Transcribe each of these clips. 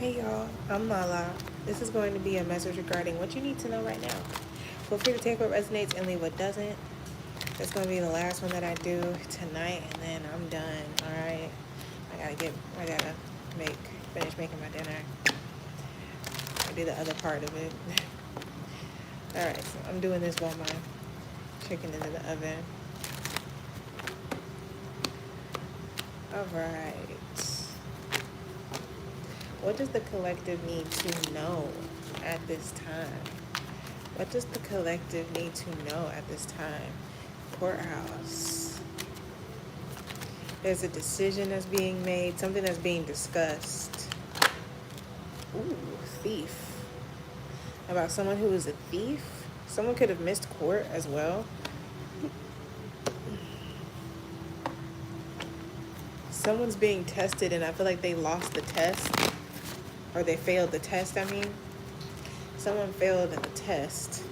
Hey y'all, I'm Lala. This is going to be a message regarding what you need to know right now. Feel free to take what resonates and leave what doesn't. It's going to be the last one that I do tonight, and then I'm done. All right. I gotta finish making my dinner. I do the other part of it. All right. So I'm doing this while my chicken is in the oven. All right. What does the collective need to know at this time? What does the collective need to know at this time? Courthouse. There's a decision that's being made, something that's being discussed. Ooh, thief. About someone who is a thief. Someone could have missed court as well. Someone's being tested and I feel like they lost the test. Or they failed the test, I mean. Someone failed in the test.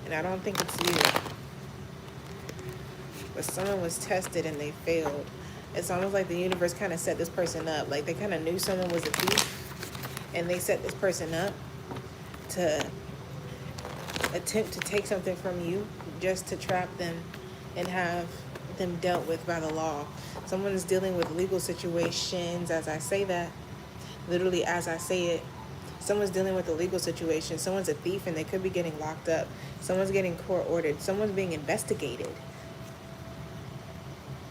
And I don't think it's you. But someone was tested and they failed. It's almost like the universe kind of set this person up. Like they kind of knew someone was a thief. And they set this person up to attempt to take something from you just to trap them and have them dealt with by the law. Someone's dealing with legal situations as I say that. Literally as I say it. Someone's dealing with a legal situation. Someone's a thief and they could be getting locked up. Someone's getting court ordered. Someone's being investigated.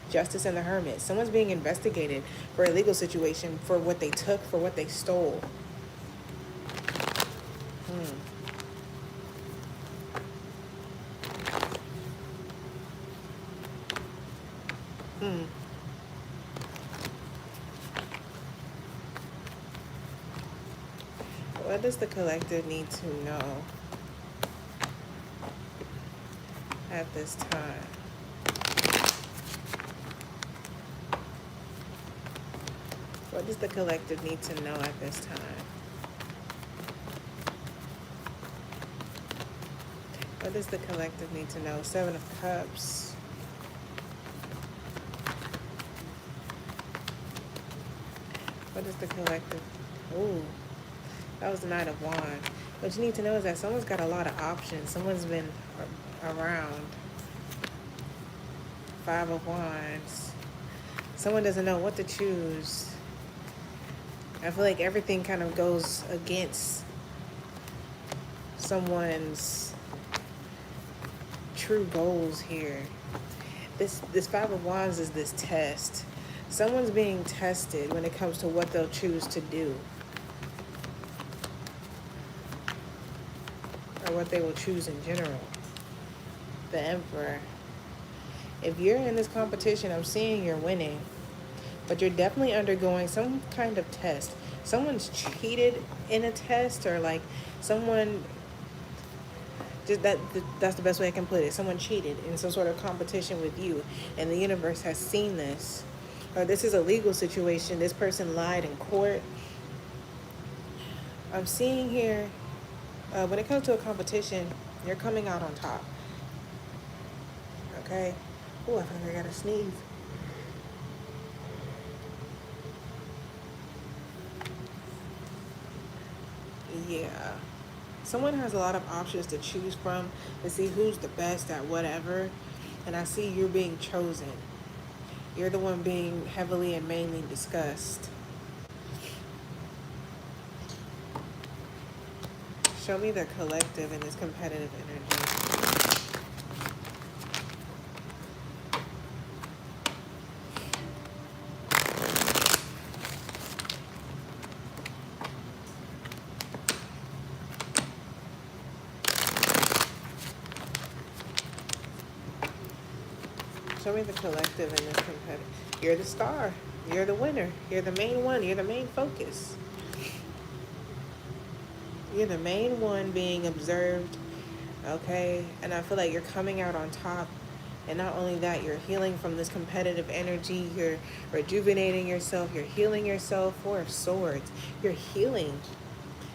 Justice and the Hermit. Someone's being investigated for a legal situation, for what they took, for what they stole. What does the collective need to know at this time? What does the collective need to know at this time? What does the collective need to know? Seven of Cups. What does the collective... Ooh, that was the Knight of Wands. What you need to know is that someone's got a lot of options. Someone's been around. Five of Wands. Someone doesn't know what to choose. I feel like everything kind of goes against someone's true goals here. This Five of Wands is this test. Someone's being tested when it comes to what they'll choose to do. Or what they will choose in general. The Emperor. If you're in this competition, I'm seeing you're winning. But you're definitely undergoing some kind of test. Someone's cheated in a test, or like someone... That's the best way I can put it. Someone cheated in some sort of competition with you, and the universe has seen this. Or this is a legal situation. This person lied in court. I'm seeing here, when it comes to a competition, you're coming out on top. Okay? Oh, I think I gotta sneeze. Yeah. Someone has a lot of options to choose from to see who's the best at whatever. And I see you're being chosen. You're the one being heavily and mainly discussed. Show me the collective in this competitive energy. Show me the collective in this competitive. You're the star. You're the winner. You're the main one. You're the main focus. You're the main one being observed, okay? And I feel like you're coming out on top. And not only that, you're healing from this competitive energy. You're rejuvenating yourself. You're healing yourself. Four of Swords. You're healing.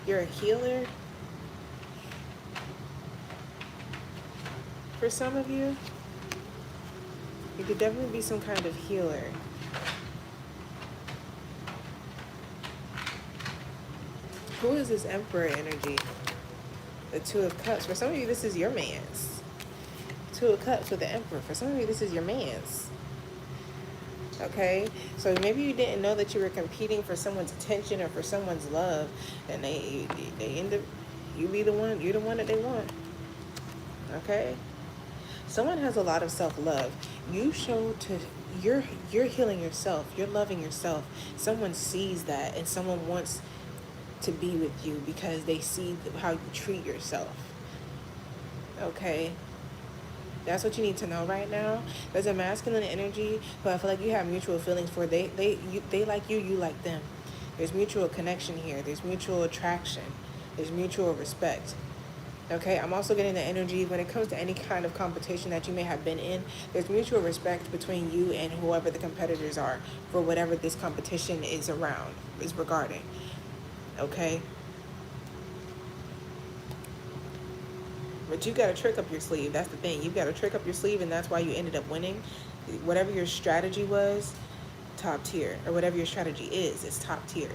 You're a healer. For some of you, you could definitely be some kind of healer. Who is this Emperor energy? The Two of Cups. For some of you, this is your man's. Two of Cups with the Emperor. For some of you, this is your man's. Okay, so maybe you didn't know that you were competing for someone's attention or for someone's love, and they end up, you're the one that they want. Okay, someone has a lot of self-love. You show to you're healing yourself, you're loving yourself. Someone sees that, and someone wants to be with you because they see how you treat yourself. Okay, that's what you need to know right now. There's a masculine energy who I feel like you have mutual feelings for. They like you, you like them. There's mutual connection here. There's mutual attraction. There's mutual respect. Okay, I'm also getting the energy when it comes to any kind of competition that you may have been in. There's mutual respect between you and whoever the competitors are for whatever this competition is regarding. Okay? But you got a trick up your sleeve. That's the thing. You've got a trick up your sleeve, and that's why you ended up winning. Whatever your strategy was, top tier. Or whatever your strategy is, it's top tier.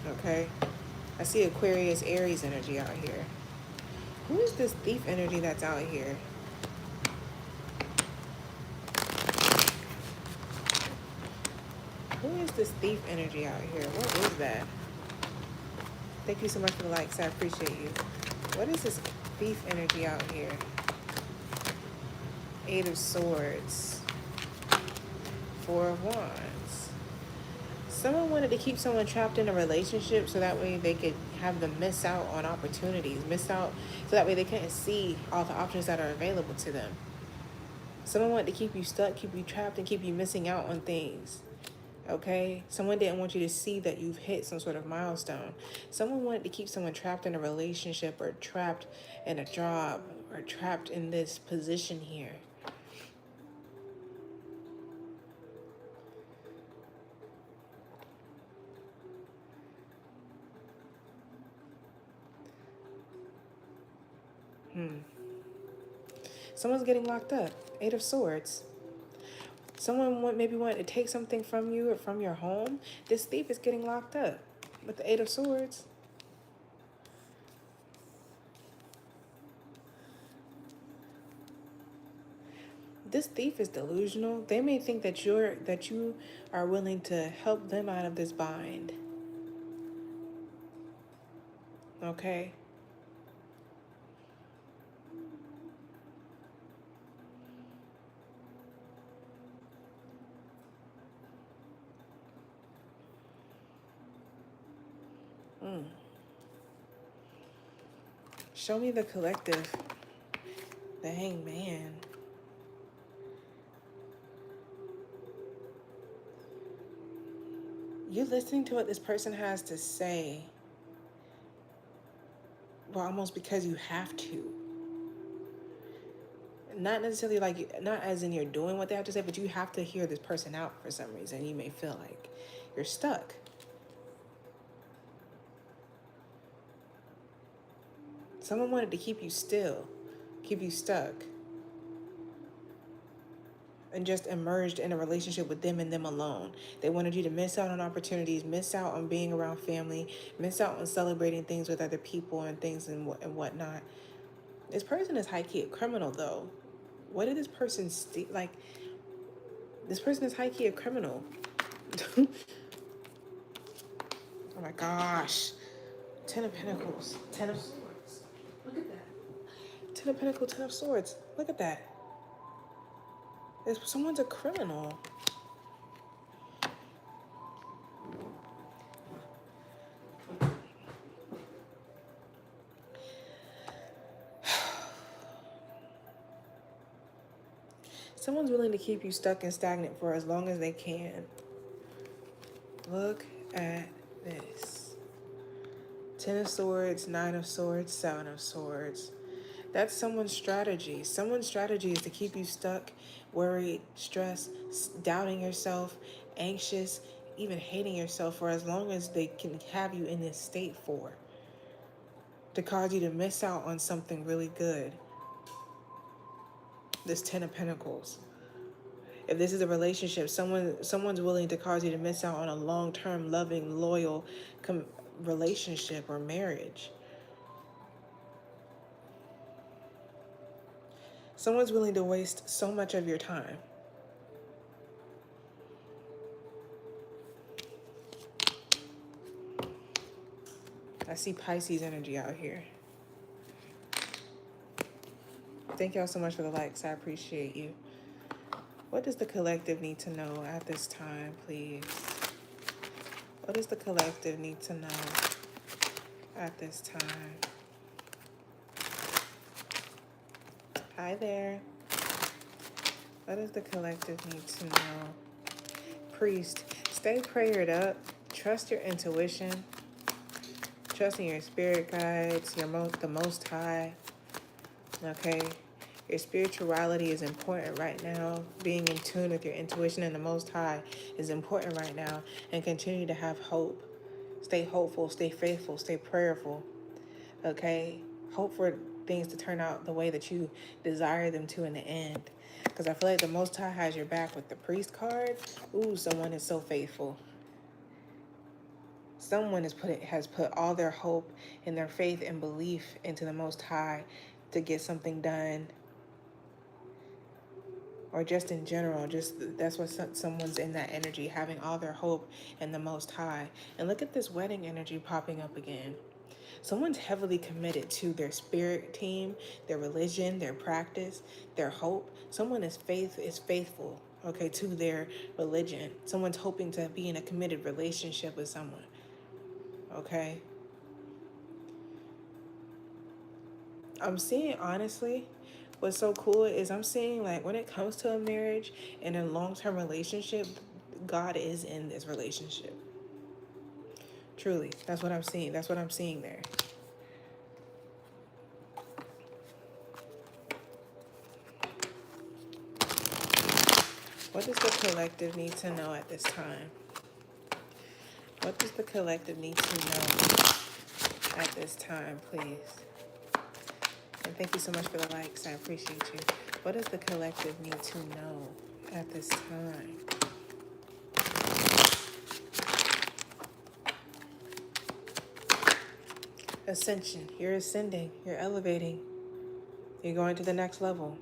Okay? I see Aquarius, Aries energy out here. Who is this thief energy that's out here? Who is this thief energy out here? What is that? Thank you so much for the likes. I appreciate you. What is this thief energy out here? Eight of Swords. Four of Wands. Someone wanted to keep someone trapped in a relationship so that way they could have them miss out on opportunities, so that way they couldn't see all the options that are available to them. Someone wanted to keep you stuck, keep you trapped, and keep you missing out on things. Okay? Someone didn't want you to see that you've hit some sort of milestone. Someone wanted to keep someone trapped in a relationship or trapped in a job or trapped in this position here. Someone's getting locked up. Eight of Swords. Someone maybe wanted to take something from you or from your home. This thief is getting locked up with the Eight of Swords. This thief is delusional. They may think that you are willing to help them out of this bind. Okay? Show me the collective. The Hangman. You listening to what this person has to say, well, almost because you have to. Not necessarily not as in you're doing what they have to say, but you have to hear this person out for some reason. You may feel like you're stuck. Someone wanted to keep you still, keep you stuck, and just immersed in a relationship with them and them alone. They wanted you to miss out on opportunities, miss out on being around family, miss out on celebrating things with other people and things and whatnot. This person is high-key a criminal, though. What did this person steal? This person is high-key a criminal. Oh my gosh. Ten of Pentacles. Ten of Swords. Look at that. Ten of Pentacles, Ten of Swords. Look at that. Someone's a criminal. Someone's willing to keep you stuck and stagnant for as long as they can. Look at this. Ten of Swords, Nine of Swords, Seven of Swords. That's someone's strategy. Someone's strategy is to keep you stuck, worried, stressed, doubting yourself, anxious, even hating yourself for as long as they can have you in this state for. To cause you to miss out on something really good. This Ten of Pentacles. If this is a relationship, someone's willing to cause you to miss out on a long-term, loving, loyal relationship or marriage. Someone's willing to waste so much of your time. I see Pisces energy out here. Thank y'all so much for the likes. I appreciate you. What does the collective need to know at this time, please? What does the collective need to know at this time? Hi there. What does the collective need to know? Priest, stay prayered up. Trust your intuition. Trust in your spirit guides, the Most High. Okay? Your spirituality is important right now. Being in tune with your intuition and the Most High is important right now. And continue to have hope. Stay hopeful, stay faithful, stay prayerful. Okay? Hope for things to turn out the way that you desire them to in the end. Because I feel like the Most High has your back with the Priest card. Ooh, someone is so faithful. Someone has put all their hope and their faith and belief into the Most High to get something done. Or just in general, that's what someone's in that energy, having all their hope in the Most High. And look at this wedding energy popping up again. Someone's heavily committed to their spirit team, their religion, their practice, their hope. Someone is faithful, okay, to their religion. Someone's hoping to be in a committed relationship with someone, okay? I'm seeing, honestly, what's so cool is I'm seeing, like, when it comes to a marriage and a long-term relationship, God is in this relationship. Truly, that's what I'm seeing. That's what I'm seeing there. What does the collective need to know at this time? What does the collective need to know at this time, please? And thank you so much for the likes. I appreciate you. What does the collective need to know at this time? Ascension. You're ascending. You're elevating. You're going to the next level.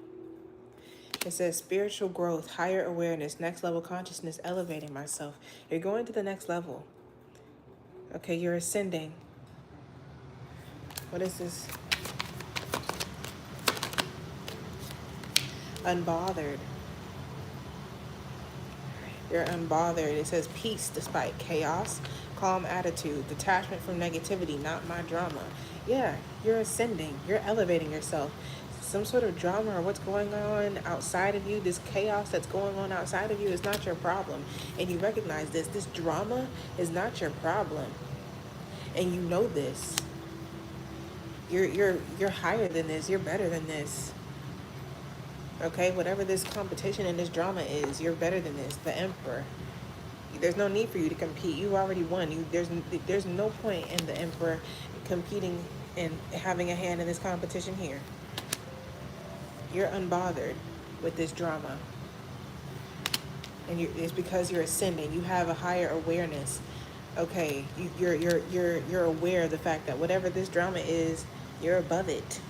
It says spiritual growth, higher awareness, next level consciousness, elevating myself. You're going to the next level. Okay, you're ascending. What is this? Unbothered. You're unbothered. It says peace despite chaos, calm attitude, detachment from negativity, not my drama. Yeah, you're ascending. You're elevating yourself. Some sort of drama or what's going on outside of you, this chaos that's going on outside of you is not your problem. And you recognize this. This drama is not your problem. And you know this. You're higher than this. You're better than this. Okay, whatever this competition and this drama is, you're better than this. The Emperor. There's no need for you to compete. You already won. There's no point in the Emperor competing and having a hand in this competition here. You're unbothered with this drama, and it's because you're ascending. You have a higher awareness. Okay, you're aware of the fact that whatever this drama is, you're above it.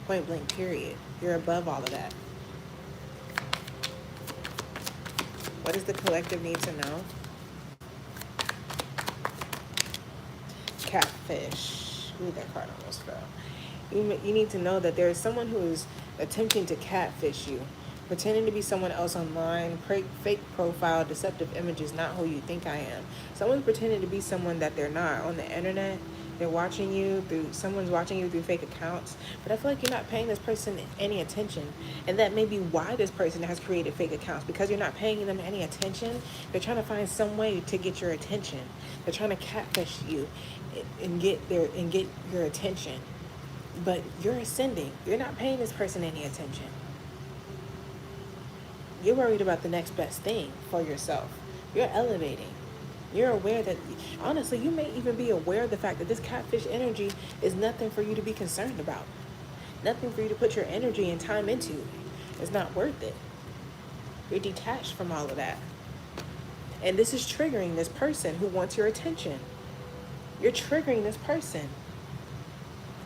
Point blank. Period. You're above all of that. What does the collective need to know? Catfish. Ooh, that card almost fell. You need to know that there is someone who is attempting to catfish you, pretending to be someone else online, fake profile, deceptive images, not who you think I am. Someone's pretending to be someone that they're not on the internet. They're watching you someone's watching you through fake accounts, but I feel like you're not paying this person any attention. And that may be why this person has created fake accounts, because you're not paying them any attention. They're trying to find some way to get your attention. They're trying to catfish you and get your attention. But you're ascending. You're not paying this person any attention. You're worried about the next best thing for yourself. You're elevating. You're aware that, honestly, you may even be aware of the fact that this catfish energy is nothing for you to be concerned about. Nothing for you to put your energy and time into. It's not worth it. You're detached from all of that. And this is triggering this person who wants your attention. You're triggering this person.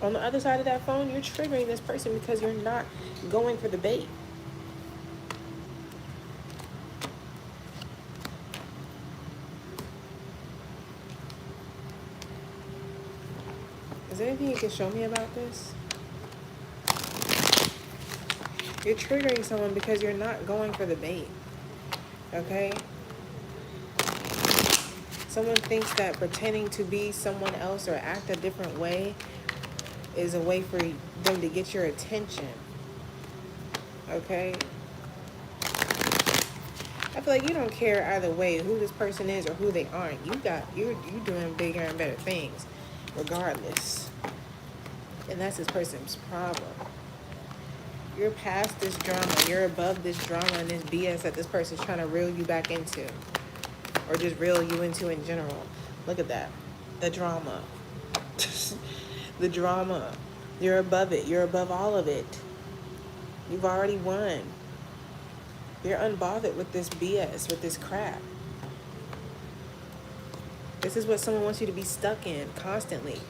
On the other side of that phone, you're triggering this person because you're not going for the bait. Is there anything you can show me about this? You're triggering someone because you're not going for the bait. Okay? Someone thinks that pretending to be someone else or act a different way is a way for them to get your attention. Okay? I feel like you don't care either way who this person is or who they aren't. You're doing bigger and better things regardless. And that's this person's problem. You're past this drama. You're above this drama and this BS that this person's trying to reel you back into. Or just reel you into in general. Look at that. The drama. The drama. You're above it. You're above all of it. You've already won. You're unbothered with this BS, with this crap. This is what someone wants you to be stuck in constantly.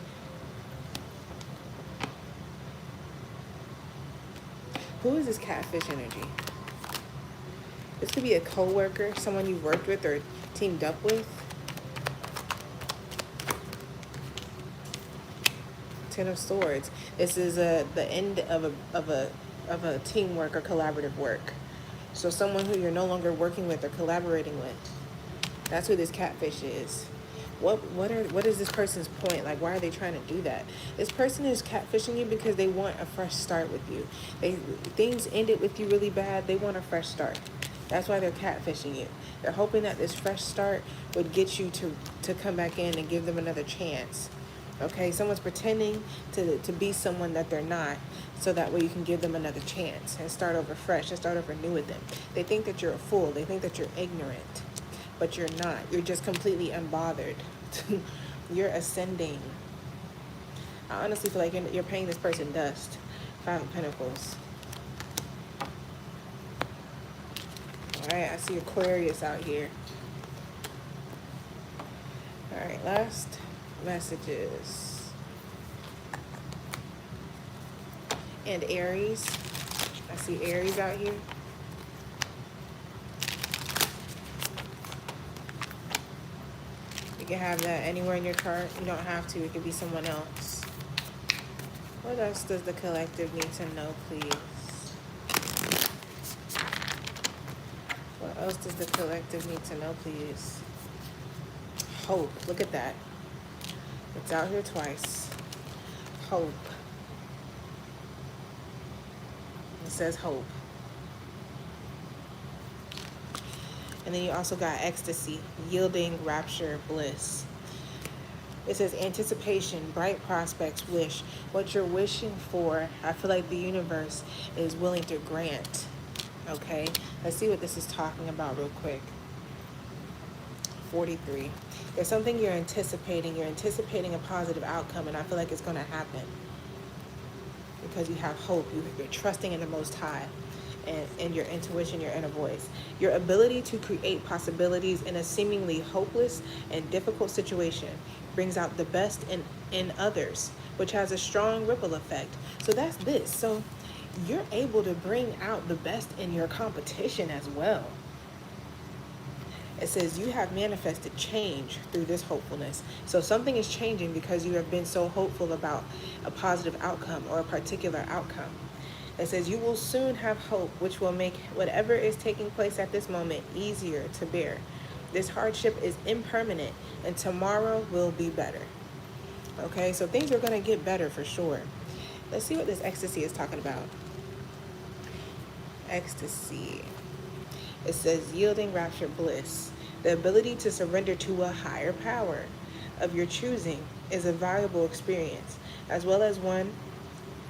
Who is this catfish energy? This could be a coworker, someone you've worked with or teamed up with. Ten of Swords. This is the end of a teamwork or collaborative work. So someone who you're no longer working with or collaborating with. That's who this catfish is. What is this person's point? Like, why are they trying to do that? This person is catfishing you because they want a fresh start with you. Things ended with you really bad. They want a fresh start. That's why they're catfishing you. They're hoping that this fresh start would get you to come back in and give them another chance. Okay, someone's pretending to be someone that they're not, so that way you can give them another chance and start over fresh and start over new with them. They think that you're a fool. They think that you're ignorant, but you're not. You're just completely unbothered. You're ascending. I honestly feel like you're paying this person dust. Five of Pentacles. All right, I see Aquarius out here. All right, last messages. And Aries. I see Aries out here. You can have that anywhere in your chart. You don't have to. It could be someone else. What else does the collective need to know, please? What else does the collective need to know, please? Hope. Look at that. It's out here twice. Hope. It says hope. And then you also got ecstasy, yielding, rapture, bliss. It says anticipation, bright prospects, wish. What you're wishing for, I feel like the universe is willing to grant. Okay? Let's see what this is talking about real quick. 43. There's something you're anticipating. You're anticipating a positive outcome, and I feel like it's going to happen. Because you have hope. You're trusting in the Most High. And your intuition, your inner voice. Your ability to create possibilities in a seemingly hopeless and difficult situation brings out the best in others, which has a strong ripple effect. So that's this. So you're able to bring out the best in your competition as well. It says you have manifested change through this hopefulness. So something is changing because you have been so hopeful about a positive outcome or a particular outcome. It says you will soon have hope, which will make whatever is taking place at this moment easier to bear. This hardship is impermanent, and tomorrow will be better. Okay, so things are going to get better for sure. Let's see what this ecstasy is talking about. Ecstasy. It says yielding, rapture, bliss. The ability to surrender to a higher power of your choosing is a valuable experience, as well as one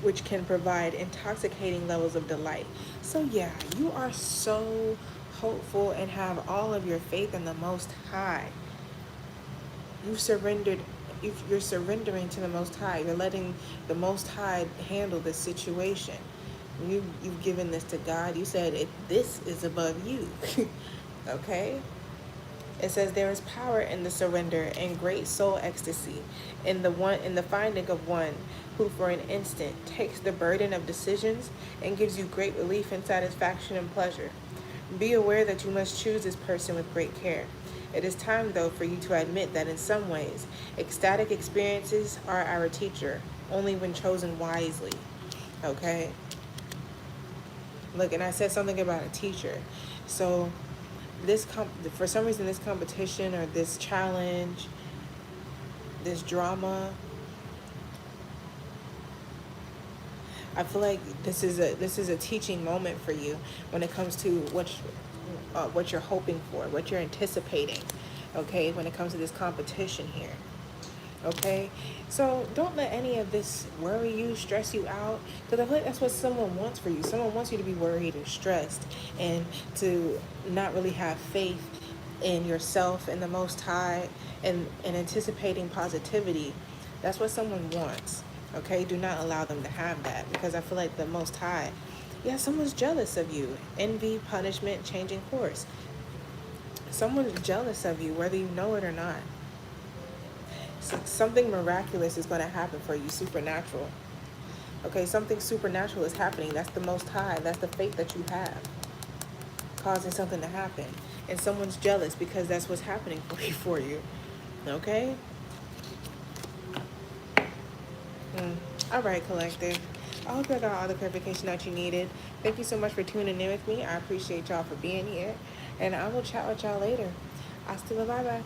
which can provide intoxicating levels of delight. So yeah, you are so hopeful and have all of your faith in the Most High. You're surrendering to the Most High. You're letting the Most High handle this situation. You've given this to God. You said this is above you. Okay? It says there is power in the surrender and great soul ecstasy in the finding of one who for an instant takes the burden of decisions and gives you great relief and satisfaction and pleasure. Be aware that you must choose this person with great care. It is time, though, for you to admit that in some ways, ecstatic experiences are our teacher, only when chosen wisely. Okay? Look, and I said something about a teacher. So for some reason, this competition or this challenge, this drama, I feel like this is a teaching moment for you when it comes to what you're hoping for, what you're anticipating. Okay, when it comes to this competition here. Okay, so don't let any of this worry you, stress you out, because I feel like that's what someone wants for you. Someone wants you to be worried and stressed and to not really have faith in yourself and the Most High and anticipating positivity. That's what someone wants. Okay, do not allow them to have that, because I feel like the Most High, yeah, someone's jealous of you. Envy, punishment, changing course. Someone's jealous of you, whether you know it or not. Something miraculous is going to happen for you, supernatural. Okay, something supernatural is happening. That's the Most High. That's the faith that you have, causing something to happen. And someone's jealous because that's what's happening for you. Okay? All right, collective. I hope you got all the clarification that you needed. Thank you so much for tuning in with me. I appreciate y'all for being here. And I will chat with y'all later. Hasta la bye-bye.